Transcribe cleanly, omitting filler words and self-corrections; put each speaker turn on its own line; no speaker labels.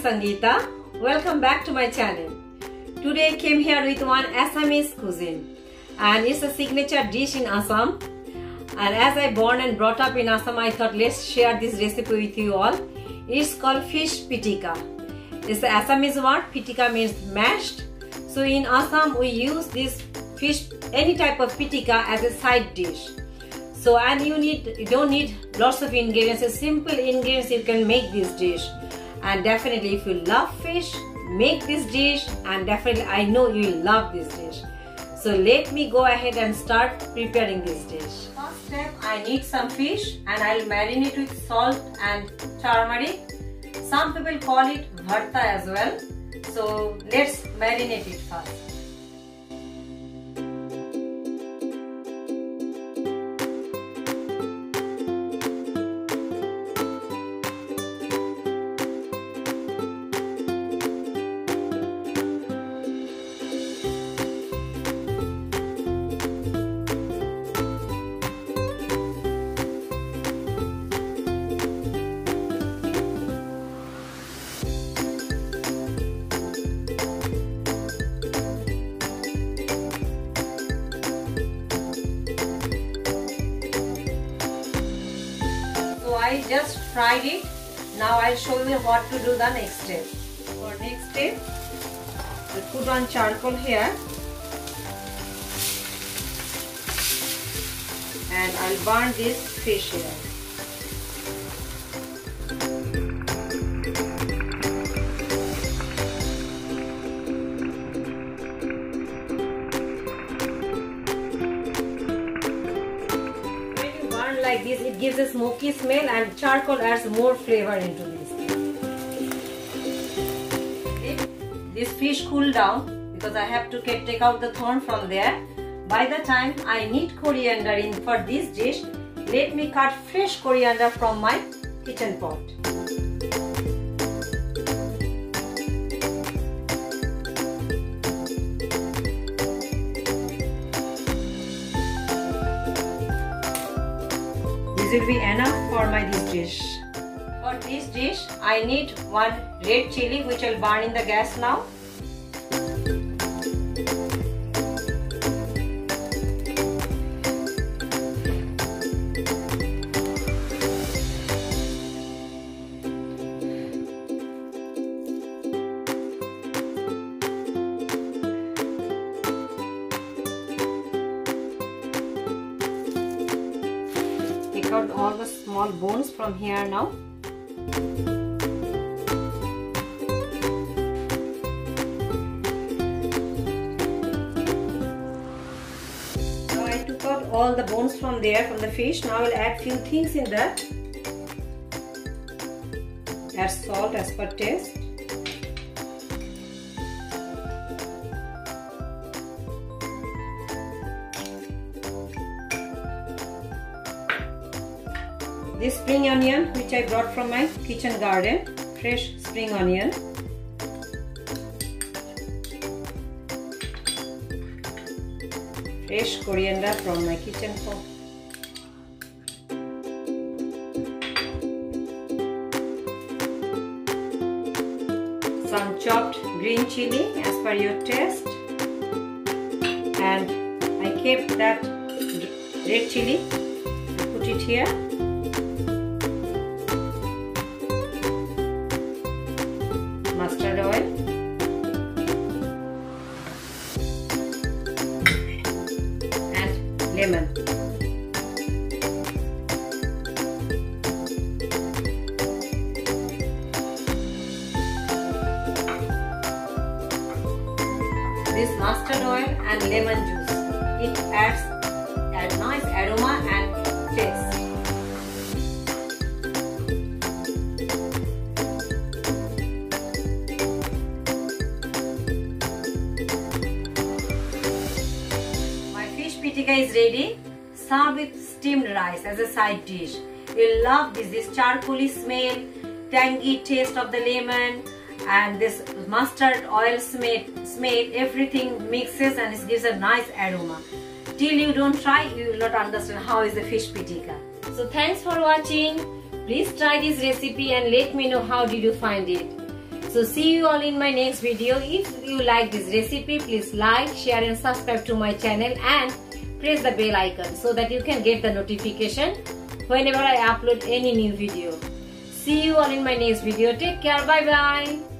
Sangita. Welcome back to my channel. Today I came here with one Assamese cuisine and it's a signature dish in Assam. And as I born and brought up in Assam, I thought let's share this recipe with you all. It's called fish pitika. It's the Assamese word. Pitika means mashed. So in Assam we use this fish, any type of pitika, as a side dish. So and you don't need lots of ingredients. It's simple ingredients you can make this dish. And definitely if you love fish, make this dish, and definitely I know you will love this dish. So let me go ahead and start preparing this dish. First step, I need some fish and I'll marinate with salt and turmeric. Some people call it bharta as well. So let's marinate it first. I just fried it. Now I'll show you what to do the next step. For next step, we put on charcoal here and I'll burn this fish here. Like this, it gives a smoky smell and charcoal adds more flavor into this. This fish cool down because I have to take out the thorn from there. By the time I need coriander in for this dish, let me cut fresh coriander from my kitchen pot. This will be enough for this dish. For this dish, I need one red chili which I'll burn in the gas now. Take out all the small bones from here now. So I took out all the bones from there, from the fish. Now I will add few things in that. Add salt as per taste. This spring onion which I brought from my kitchen garden, fresh spring onion. Fresh coriander from my kitchen pot. Some chopped green chili as per your taste. And I kept that red chili, put it here. Mustard oil and lemon. This mustard oil and lemon juice, it adds a nice aroma and taste. Pitika is ready. Serve with steamed rice as a side dish. You'll love this charcoaly smell, tangy taste of the lemon, and this mustard oil smell, everything mixes and it gives a nice aroma. Till you don't try, you will not understand how is the fish pitika. So thanks for watching. Please try this recipe and let me know how did you find it. So see you all in my next video. If you like this recipe, please like, share and subscribe to my channel and press the bell icon so that you can get the notification whenever I upload any new video. See you all in my next video. Take care. Bye bye.